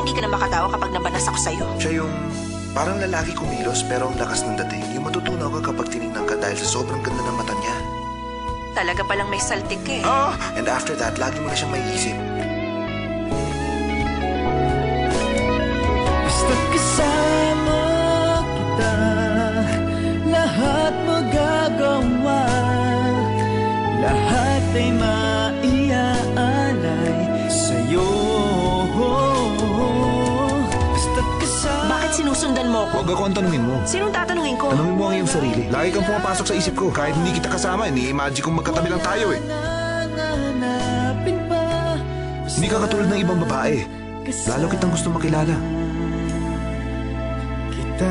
hindi ka na makatawa kapag nabanas ako sa'yo. Siya yung parang lalaki kumilos pero ang lakas ng dating. Yung matutunaw ka kapag tinignan ka dahil sa sobrang ganda ng mata niya. Talaga palang may saltik ka eh. And after that, lagi mo na siyang maiisip. Basta't kasama kita, lahat magagawa, lahat ay maiaalay sa'yo. Basta't kasama. Bakit sinusundan mo ko? Huwag ako ang tanungin mo. Sinong tatanungin ko? Tanungin mo ang iyong sarili. Lagi kang pumapasok sa isip ko. Kahit hindi kita kasama, ni-imagine kong magkatabi lang tayo eh. Nananapin pa. Hindi ka katulad ng ibang babae. Lalo kitang gusto makilala. Kita.